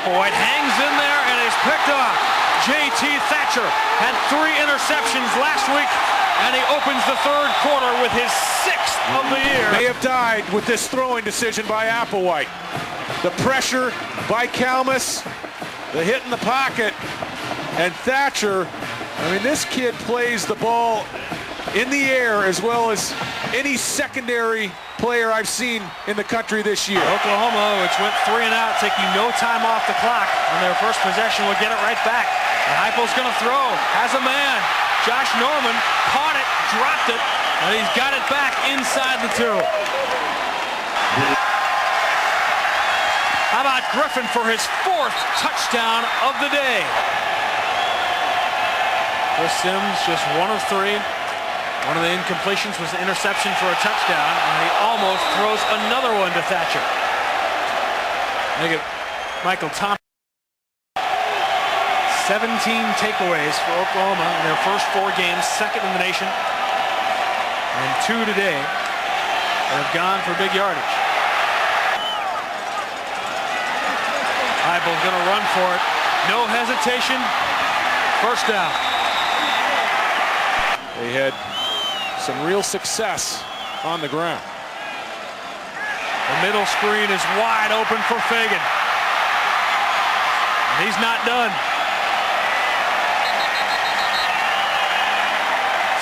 Applewhite hangs in there and is picked off. J.T. Thatcher had 3 interceptions last week, and he opens the third quarter with his 6th of the year. May have died with this throwing decision by Applewhite. The pressure by Kalmus, the hit in the pocket, and Thatcher. I mean, this kid plays the ball in the air as well as any secondary player I've seen in the country this year. Oklahoma, which went 3 and out, taking no time off the clock on their first possession, will get it right back. And Heupel's going to throw, has a man. Josh Norman caught it, dropped it, and he's got it back inside the 2. How about Griffin for his 4th touchdown of the day? Chris Sims just 1 of 3. One of the incompletions was an interception for a touchdown, and he almost throws another one to Thatcher. Look at Michael Thompson. 17 takeaways for Oklahoma in their first 4 games, 2nd in the nation, and 2 today that have gone for big yardage. Heupel's going to run for it. No hesitation. First down. They had some real success on the ground. The middle screen is wide open for Fagan. And he's not done.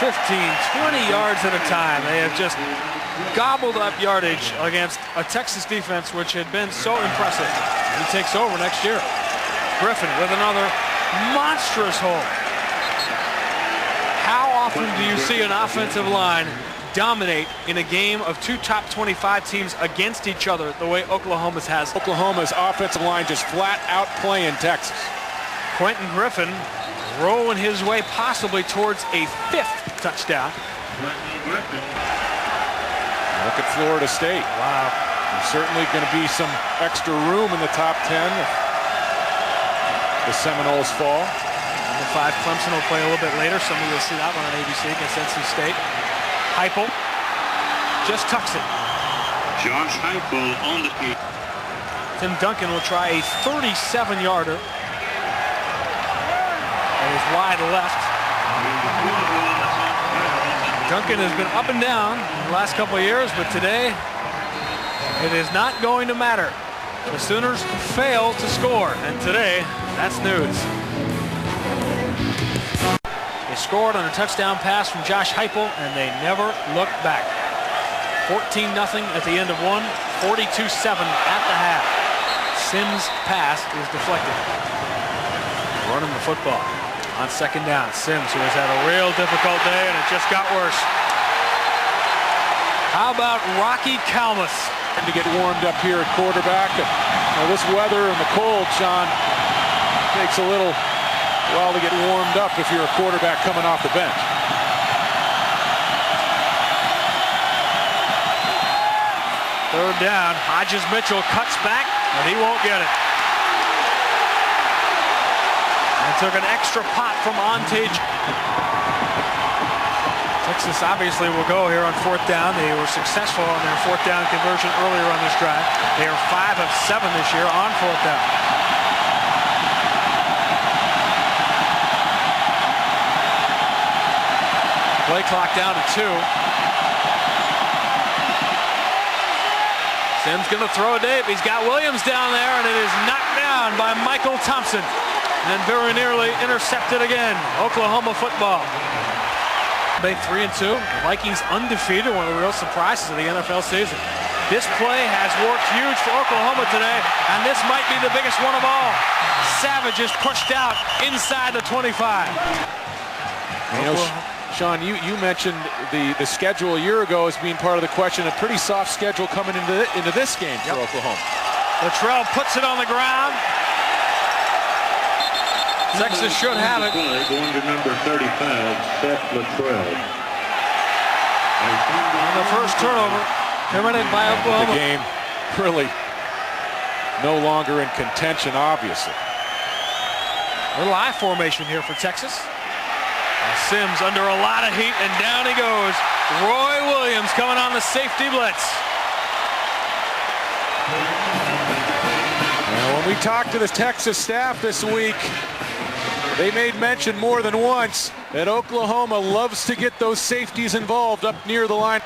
15, 20 yards at a time. They have just gobbled up yardage against a Texas defense which had been so impressive. He takes over next year. Griffin with another monstrous hole. How often do you see an offensive line dominate in a game of 2 top 25 teams against each other the way Oklahoma's has? Oklahoma's offensive line just flat out playing Texas. Quentin Griffin rolling his way possibly towards a 5th touchdown. Look at Florida State. Wow. There's certainly going to be some extra room in the top 10 if the Seminoles fall. Number 5 Clemson will play a little bit later. Some of you will see that one on ABC against NC State. Heupel just tucks it. Josh Heupel on the field. Tim Duncan will try a 37-yarder. And he's wide left. Duncan has been up and down in the last couple of years, but today it is not going to matter. The Sooners fail to score, and today that's news. They scored on a touchdown pass from Josh Heupel, and they never looked back. 14-0 at the end of 1, 42-7 at the half. Sims' pass is deflected. Running the football on 2nd down. Sims, who has had a real difficult day, and it just got worse. How about Rocky Kalmus? To get warmed up here at quarterback. This weather and the cold, Sean, takes a little while to get warmed up if you're a quarterback coming off the bench. Third down. Hodges Mitchell cuts back, and he won't get it. And took an extra pot from Ontage. Texas obviously will go here on 4th down. They were successful on their 4th down conversion earlier on this drive. They are 5 of 7 this year on 4th down. Play clock down to 2. Sims going to throw it deep. He's got Williams down there, and it is knocked down by Michael Thompson. And very nearly intercepted again. Oklahoma football. They 3-2. The Vikings undefeated, one of the real surprises of the NFL season. This play has worked huge for Oklahoma today, and this might be the biggest one of all. Savage is pushed out inside the 25. You know, Sean, you mentioned the schedule a year ago as being part of the question. A pretty soft schedule coming into this game for Oklahoma. Luttrell puts it on the ground. Texas should have it. Going to number 35, Seth Luttrell. On the first turnover, committed by Oklahoma. The game really no longer in contention, obviously. Little I formation here for Texas. And Sims under a lot of heat, and down he goes. Roy Williams coming on the safety blitz. Well, We talked to the Texas staff this week. They made mention more than once that Oklahoma loves to get those safeties involved up near the line.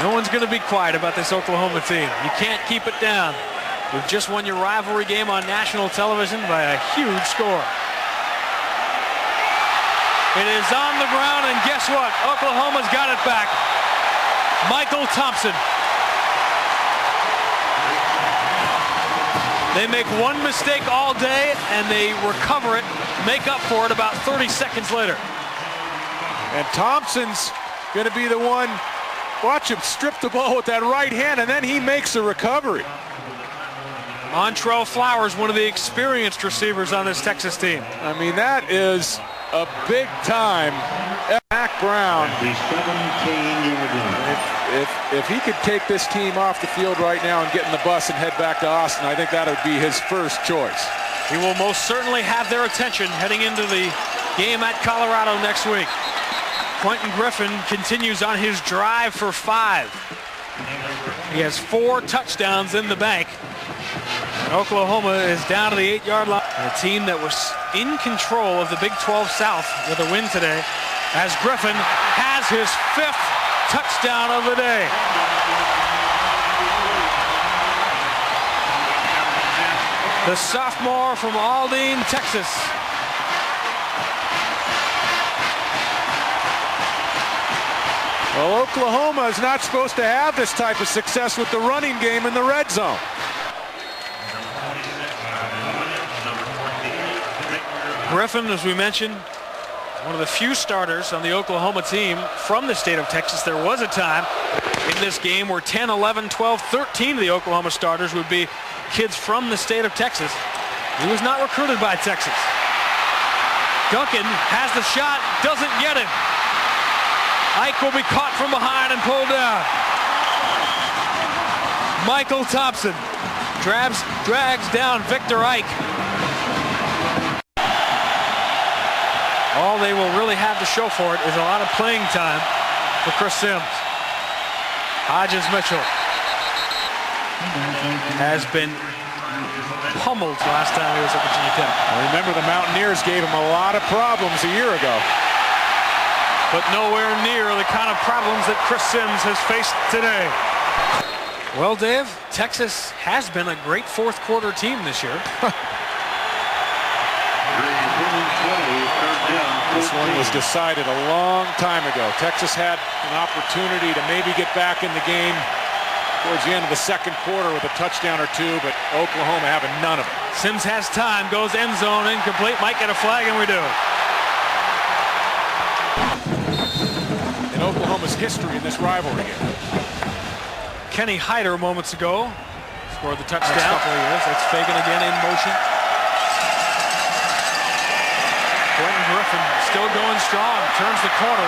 No one's going to be quiet about this Oklahoma team. You can't keep it down. You've just won your rivalry game on national television by a huge score. It is on the ground, and guess what? Oklahoma's got it back. Michael Thompson. They make one mistake all day, and they recover it, make up for it about 30 seconds later. And Thompson's going to be the one. Watch him strip the ball with that right hand, and then he makes a recovery. Montrell Flowers, one of the experienced receivers on this Texas team. I mean, that is a big time. Mac Brown. If he could take this team off the field right now and get in the bus and head back to Austin, I think that would be his first choice. He will most certainly have their attention heading into the game at Colorado next week. Quentin Griffin continues on his drive for 5. He has 4 touchdowns in the bank. And Oklahoma is down to the 8-yard line. And a team that was in control of the Big 12 South with a win today, as Griffin has his 5th touchdown of the day. The sophomore from Aldine, Texas. Well, Oklahoma is not supposed to have this type of success with the running game in the red zone. Griffin, as we mentioned, one of the few starters on the Oklahoma team from the state of Texas. There was a time in this game where 10, 11, 12, 13 of the Oklahoma starters would be kids from the state of Texas. He was not recruited by Texas. Duncan has the shot, doesn't get it. Ike will be caught from behind and pulled down. Michael Thompson drags down Victor Ike. All they will really have to show for it is a lot of playing time for Chris Sims. Hodges Mitchell has been pummeled last time he was at Virginia Tech. Remember, the Mountaineers gave him a lot of problems a year ago. But nowhere near the kind of problems that Chris Sims has faced today. Well, Dave, Texas has been a great fourth quarter team this year. This one was decided a long time ago. Texas had an opportunity to maybe get back in the game towards the end of the second quarter with a touchdown or two, but Oklahoma having none of it. Sims has time, goes end zone, incomplete, might get a flag, and we do. In Oklahoma's history in this rivalry game. Kenny Hyder moments ago scored the touchdown. Couple of years. That's Fagan again in motion. Quentin Griffin still going strong, turns the corner.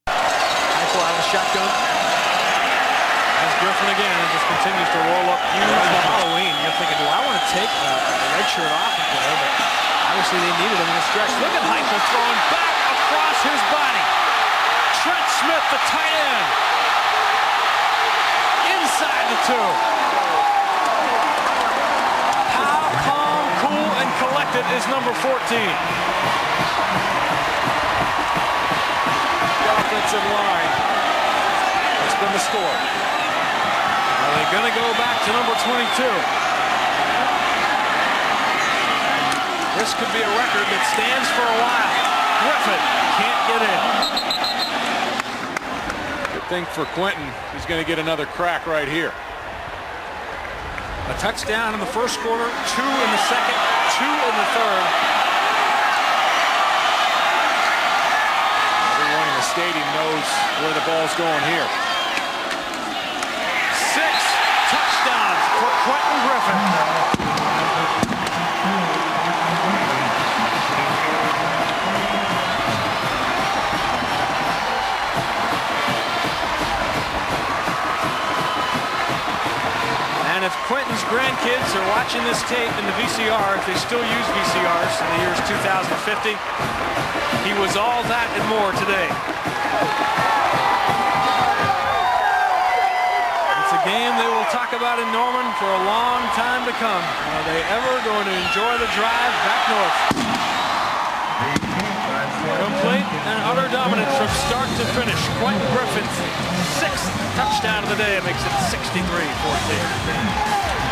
Michael out of the shotgun. That's Griffin again, and just continues to roll up huge for Halloween. You're thinking, do I want to take the red shirt off and play? But obviously they needed him in the stretch. Look at Michael throwing back across his body. Trent Smith, the tight end. Inside the 2. How calm, cool, and collected is number 14. The offensive line has been the score. Are they going to go back to number 22? This could be a record that stands for a while. Griffin can't get in. Good thing for Quentin. He's going to get another crack right here. A touchdown in the first quarter, 2 in the second, 2 in the third. Everyone in the stadium knows where the ball's going here. 6 touchdowns for Quentin Griffin. And if Quentin's grandkids are watching this tape in the VCR, if they still use VCRs in the years 2050, he was all that and more today. It's a game they will talk about in Norman for a long time to come. Are they ever going to enjoy the drive back north? Complete and utter dominance from start to finish. Quentin Griffin's 6th touchdown of the day makes it 63-14.